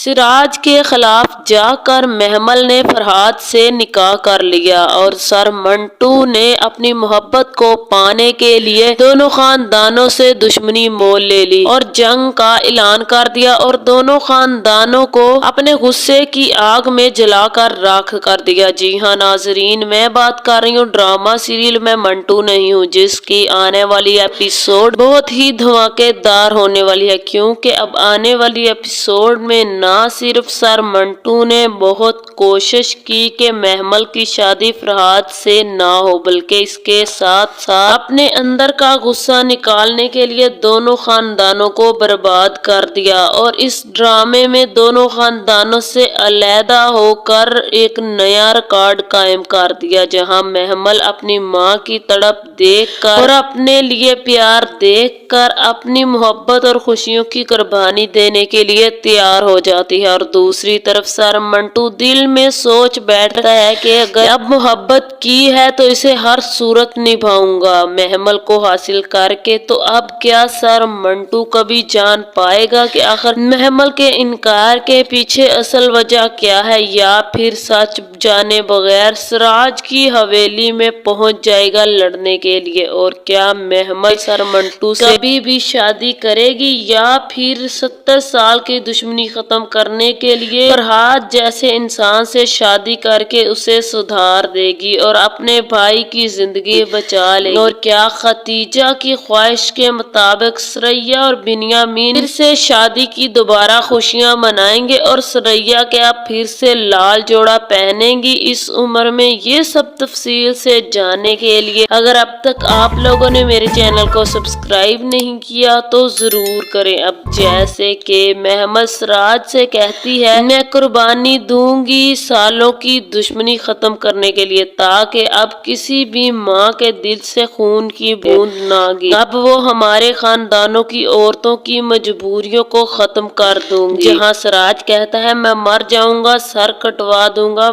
सिराज के खिलाफ जाकर महमल ने फरहाद से निकाह कर लिया और सर मंटू ने अपनी मोहब्बत को पाने के लिए दोनों खानदानों से दुश्मनी मोल ले ली और जंग का ऐलान कर दिया और दोनों खानदानों को अपने गुस्से की आग में जलाकर राख कर दिया। जी हाँ नाजरीन, मैं बात कर रही हूँ ड्रामा सीरियल मैं मंटू नहीं हूँ, जिसकी आने वाली एपिसोड बहुत ही धमाकेदार होने वाली है, क्योंकि अब आने वाली एपिसोड में ना सिर्फ सर मंटू ने बहुत कोशिश की कि महमल की शादी फरहाद से ना हो, बल्कि इसके साथ साथ अपने अंदर का गुस्सा निकालने के लिए दोनों खानदानों को बर्बाद कर दिया और इस ड्रामे में दोनों खानदानों से अलहदा होकर एक नया रिकॉर्ड कायम कर दिया, जहां महमल अपनी मां की तड़प देखकर और अपने लिए प्यार देखकर अपनी मोहब्बत और खुशियों की कुर्बानी देने के लिए तैयार हो जाती है और दूसरी तरफ सर मंटू दिल में सोच बैठता है कि अगर अब मोहब्बत की है तो इसे हर सूरत निभाऊंगा महमल को हासिल करके। तो अब क्या सर मंटू कभी जान पाएगा कि आखिर महमल के इनकार के पीछे असल वजह क्या है, या फिर सच जाने बगैर सिराज की हवेली में पहुंच जाएगा लड़ने के लिए? और क्या महमल सर मंटू से कभी भी शादी करेगी या फिर 70 साल की दुश्मनी खत्म करने के लिए फरहाद जैसे इंसान से शादी करके उसे सुधार देगी और अपने भाई की जिंदगी बचा लेगी? और क्या खतीजा की ख्वाहिश के मुताबिक सरैया और बिन्यामीन फिर से शादी की दोबारा खुशियां मनाएंगे और सरैया क्या फिर से लाल जोड़ा पहनेंगी इस उम्र में? ये सब तफसील से जानने के लिए अगर अब तक आप लोगों ने मेरे चैनल को सब्सक्राइब नहीं किया तो जरूर करें। अब जैसे कि महमल सिराज से कहती है मैं कुर्बानी दूंगी सालों की दुश्मनी खत्म करने के लिए, ताकि अब किसी भी माँ के दिल से खून की बूंद ना गिरे। अब वो हमारे खानदानों की औरतों की मजबूरियों को खत्म कर दूंगी। जहाँ सिराज कहता है मैं मर जाऊंगा सर कटवा दूंगा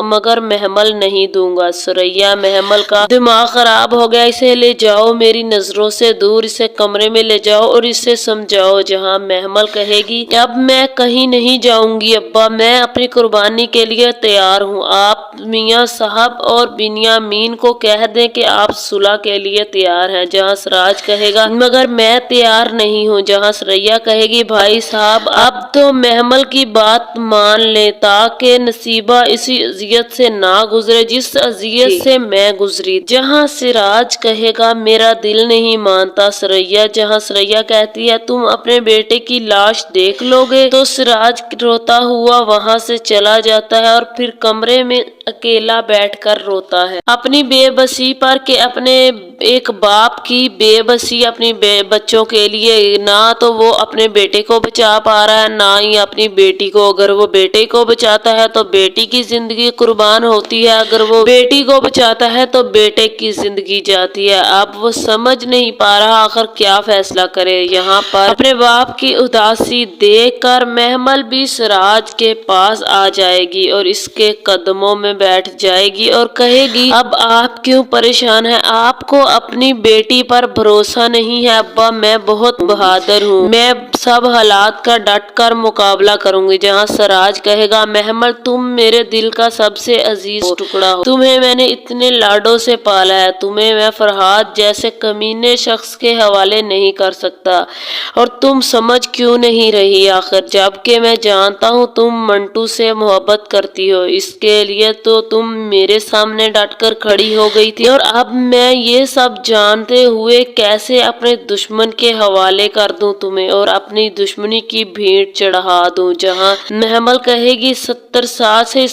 मगर महमल नहीं दूंगा। सुरैया महमल का दिमाग खराब हो गया, इसे ले जाओ मेरी नजरों से दूर, इसे कमरे में ले जाओ और इसे समझाओ। जहाँ महमल कहेगी अब मैं कहीं नहीं जाऊंगी अब्बा, मैं अपनी कुर्बानी के लिए तैयार हूँ, आप मियाँ साहब और बिन्यामीन को कह दें कि आप सुलह के लिए तैयार हैं। जहाँ सिराज कहेगा मगर मैं तैयार नहीं हूँ। जहाँ सुरैया कहेगी भाई साहब अब तो महमल की बात मान ले ताकि नसीबा इसी अजियत से ना गुजरे जिस अजियत से मैं गुजरी। जहाँ सिराज कहेगा मेरा दिल नहीं मानता सुरैया। जहाँ सुरैया कहती है तुम अपने बेटे की लाश देख लोगे, तो सिराज रोता हुआ वहाँ से चला जाता है और फिर कमरे में अकेला बैठकर रोता है अपनी बेबसी पर कि अपने एक बाप की बेबसी अपनी बच्चों के लिए, ना तो वो अपने बेटे को बचा पा रहा है ना ही अपनी बेटी को। अगर वो बेटे को बचाता है तो बेटी की जिंदगी कुर्बान होती है, अगर वो बेटी को बचाता है तो बेटे की जिंदगी जाती है। अब वो समझ नहीं पा रहा आखिर क्या फैसला करे। यहाँ पर अपने बाप की उदासी देखकर महमल भी सिराज के पास आ जाएगी और इसके कदमों में बैठ जाएगी और कहेगी अब आप क्यों परेशान हैं, आपको अपनी बेटी पर भरोसा नहीं है अब्बा, मैं बहुत बहादुर हूँ, मैं सब हालात का डट कर मुकाबला करूंगी। जहाँ सिराज कहेगा महमल तुम मेरे दिल का सबसे अजीज टुकड़ा हो, तुम्हें मैंने इतने लाडों से पाला है, तुम्हें मैं फरहाद जैसे कमीने शख्स के हवाले नहीं कर सकता और तुम समझ क्यों नहीं रही आखिर, जबकि मैं जानता हूँ तुम मंटू से मोहब्बत करती हो, इसके लिए तो तुम मेरे सामने डटकर खड़ी हो गई थी और अब मैं ये सब जानते हुए कैसे अपने दुश्मन के हवाले कर दूं तुम्हें और अपनी दुश्मनी की भेंट चढ़ा दूं। जहां महमल कहेगी 70 साल से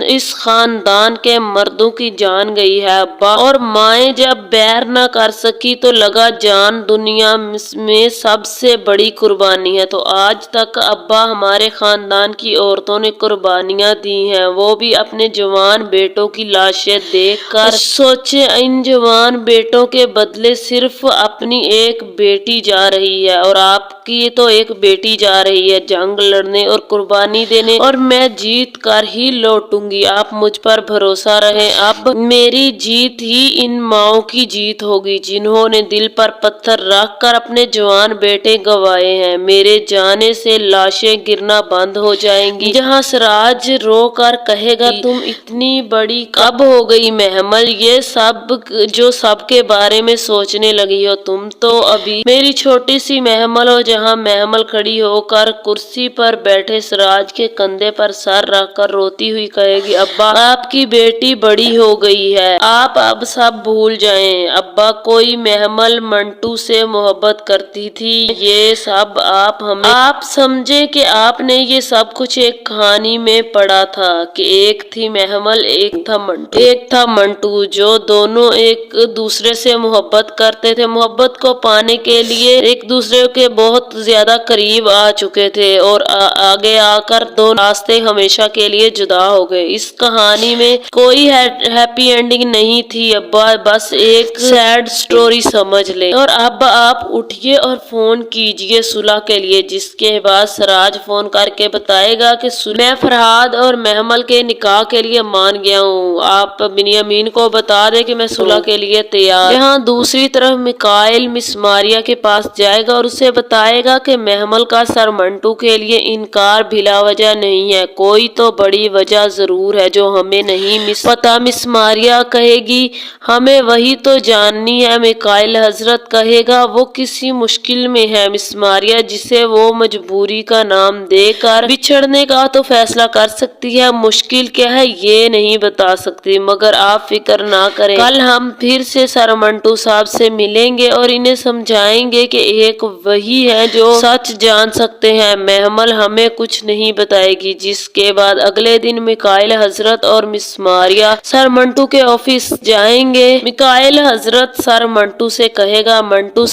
इस खानदान के मर्दों की जान गई है अब्बा, और माएँ जब बैर न कर सकी तो लगा जान दुनिया में सबसे बड़ी कुर्बानी है। तो आज तक अब्बा हमारे खानदान की औरतों ने कुर्बानियां दी हैं, वो भी अपने जवान बेटों की लाशें देखकर सोचे इन जवान बेटों के बदले सिर्फ अपनी एक बेटी जा रही है और आपकी तो एक बेटी जा रही है जंग लड़ने और कुर्बानी देने, और मैं जीत कर ही लौटूंगी। आप मुझ पर भरोसा रहे। अब मेरी जीत ही इन माओ की जीत होगी जिन्होंने दिल पर पत्थर रख कर अपने जवान बेटे गंवाए हैं। मेरे जाने से लाशें गिरना बंद हो जाएंगी। जहाँ सिराज रो कर कहेगा तुम इतनी बड़ी कब हो गई महमल, ये सब जो सबके बारे में सोचने लगी हो तुम तो अभी मेरी छोटी सी महमल हो। जहाँ महमल खड़ी होकर कुर्सी पर बैठे सिराज के कंधे पर सर रखकर रोती हुई कहेगी अब्बा आपकी बेटी बड़ी हो गई है, आप अब सब भूल जाएं। अब्बा कोई महमल मंटू से मोहब्बत करती थी, ये सब आप समझे कि आपने ये सब कुछ एक कहानी में पढ़ा था कि एक थी महमल एक था मंटू जो दोनों एक दूसरे से मोहब्बत करते थे। मोहब्बत को पाने के लिए एक दूसरे के बहुत ज्यादा करीब आ चुके थे और आगे आकर दो रास्ते हमेशा के लिए जुदा हो गए। इस कहानी में कोई हैप्पी एंडिंग नहीं थी अब्बा, बस एक सैड स्टोरी समझ ले। और अब आप उठिए और फोन कीजिए सुलह के लिए, जिसके बाद सिराज फोन करके बताएगा कि मैं फरहाद और महमल के निकाह के लिए मान गया हूँ। आप बिनियामीन को बता दे कि मैं सुलह के लिए तैयार। यहाँ दूसरी तरफ मिकाइल मिस मारिया के पास जाएगा और उसे बताएगा कि महमल का सर मंटू के लिए इनकार बिला वजह नहीं है, कोई तो बड़ी वजह जरूर है जो हमें नहीं पता। मिस मारिया कहेगी हमें वही तो जाननी है। मिकाइल हजरत कहेगा वो किसी मुश्किल में है मिस मारिया, जिसे वो मजबूरी का नाम देकर बिछड़ने का तो फैसला कर सकती है, मुश्किल क्या है ये नहीं बता सकती। मगर आप फिक्र ना करें, कल हम फिर से सर मंटू साहब से मिलेंगे और इन्हें समझाएंगे कि एक वही है जो सच जान सकते हैं, महमल हमें कुछ नहीं बताएगी। जिसके बाद अगले दिन मिकाइल हजरत और मिस मारिया सर मंटू के ऑफिस जाएंगे। मिकाइल हजरत सर मंटू से कहेगा मंटू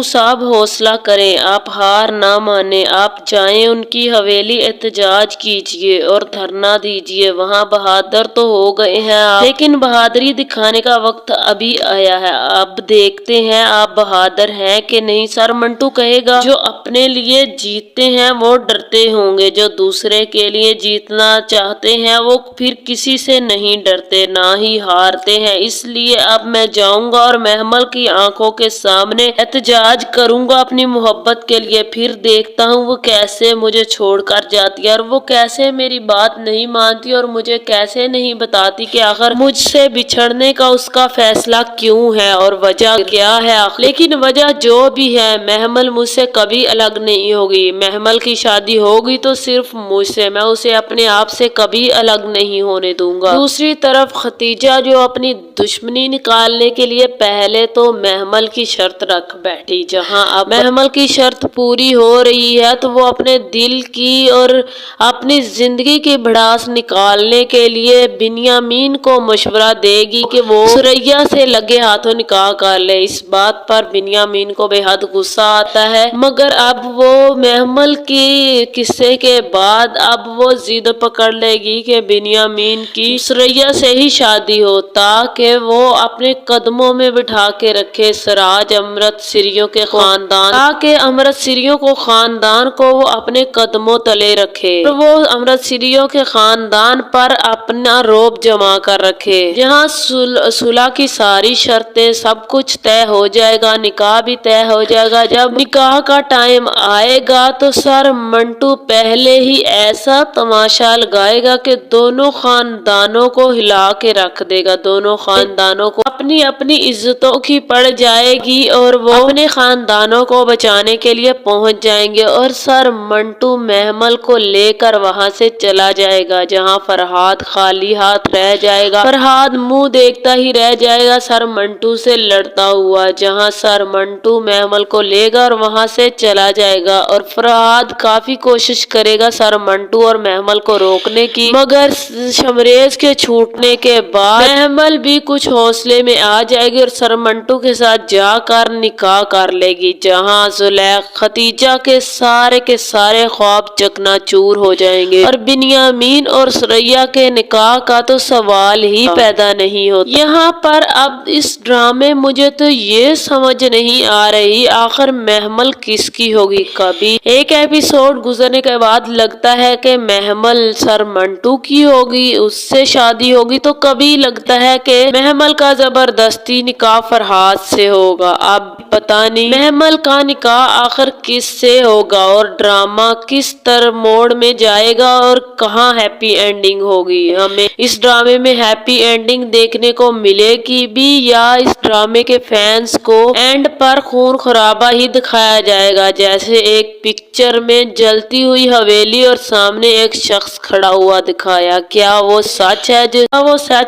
साहब हौसला करें, आप हार ना माने, आप जाएं उनकी हवेली एहतजाज कीजिए और धरना दीजिए। वहाँ बहादुर तो हो गए हैं आप, लेकिन बहादुरी दिखाने का वक्त अभी आया है, अब देखते हैं आप बहादुर हैं कि नहीं। सर मंटू कहेगा जो अपने लिए जीतते हैं वो डरते होंगे, जो दूसरे के लिए जीतना चाहते हैं वो फिर किसी से नहीं डरते ना ही हारते हैं। इसलिए अब मैं जाऊंगा और महमल की आंखों के सामने एहतजाज करूंगा अपनी मोहब्बत के लिए, फिर देखता हूँ वो कैसे मुझे छोड़कर जाती है और वो कैसे मेरी बात नहीं मानती और मुझे कैसे नहीं बताती कि आखिर मुझसे बिछड़ने का उसका फैसला क्यों है और वजह क्या है। लेकिन वजह जो भी है महमल मुझसे कभी अलग नहीं होगी, महमल की शादी होगी तो सिर्फ मुझसे, मैं उसे अपने आप से कभी अलग नहीं होने दूंगा। दूसरी तरफ खतीजा जो अपनी दुश्मनी निकालने के लिए पहले तो महमल की शर्त रख बैठी, जहां अब महमल की शर्त पूरी हो रही है तो वो अपने दिल की और अपनी जिंदगी की भड़ास निकालने के लिए बिनियामीन को मशवरा देगी कि वो सुरैया से लगे हाथों निकाह कर ले। इस बात पर बिनियामीन को बेहद गुस्सा आता है, मगर अब वो महमल की किस्से के बाद अब वो जिद पकड़ लेगी कि बिनियामीन की सुरैया से ही शादी हो, ताकि वो अपने कदमों में बिठा के रखे सिराज अमृत सिरियों के खानदान, ताकि अमृत सिरियों को खानदान को वो अपने कदमों तले रखे, तो वो अमृत सिरियों के खानदान पर अपना रोब जमा कर रखे। जहाँ सुलह की सारी शर्तें सब कुछ तय हो जाएगा, निकाह भी तय हो जाएगा। जब निकाह का टाइम आएगा तो सर मंटू पहले ही ऐसा तमाशा लगाएगा कि दोनों खानदानों को हिला के रख देगा, दोनों खानदानों को अपनी अपनी इज्जतों की पड़ जाएगी और वो अपने खानदानों को बचाने के लिए पहुंच जाएंगे और सर मंटू महमल को लेकर वहां से चला जाएगा। जहां फरहाद खाली हाथ रह जाएगा, फरहाद मुंह देखता ही रह जाएगा सर मंटू से लड़ता हुआ। जहां सर मंटू महमल को लेगा और वहां से चला जाएगा और फरहाद काफी कोशिश करेगा सर मंटू और महमल को रोकने की, मगर शमरेज के छूटने के बाद महमल भी कुछ हौसले में आ जाएगी और सर मंटू के साथ जाकर निकाह कर लेगी। जहां जुलैख खतीजा के सारे ख्वाब चकनाचूर हो जाएंगे और बिनियामीन और सुरैया के निकाह का तो सवाल ही पैदा नहीं होता। यहाँ पर अब इस ड्रामे मुझे तो ये समझ नहीं आ रही आखिर महमल किसकी होगी। कभी एक एपिसोड गुजरने के बाद लगता है कि महमल सर मंटू की होगी, उससे शादी होगी, तो कभी लगता है कि महमल का जबरदस्ती निकाह फरहाद से होगा। अब पता नहीं महमल का निकाह आखिर किससे होगा और ड्रामा किस तरह मोड़ में जाएगा और कहाँ हैप्पी एंडिंग होगी। हमें इस ड्रामे में हैप्पी एंडिंग देखने को मिलेगी भी या इस ड्रामे के फैंस को एंड पर खून खराबा ही दिखाया जाएगा, जैसे एक पिक्चर में जलती हुई हवेली और सामने एक शख्स खड़ा हुआ दिखाया। क्या वो सच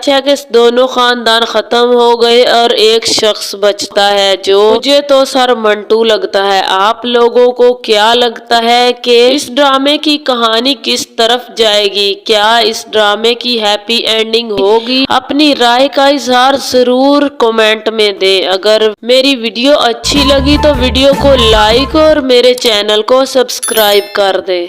है कि दोनों खानदान खत्म हो गए और एक शख्स बचता है? जो मुझे तो सर मंटू लगता है। आप लोगों को क्या लगता है कि इस ड्रामे की कहानी किस तरफ जाएगी? क्या इस ड्रामे की हैप्पी एंडिंग होगी? अपनी राय का इजहार जरूर कमेंट में दे। अगर मेरी वीडियो अच्छी लगी तो वीडियो को लाइक और मेरे चैनल को सब्सक्राइब कर दे।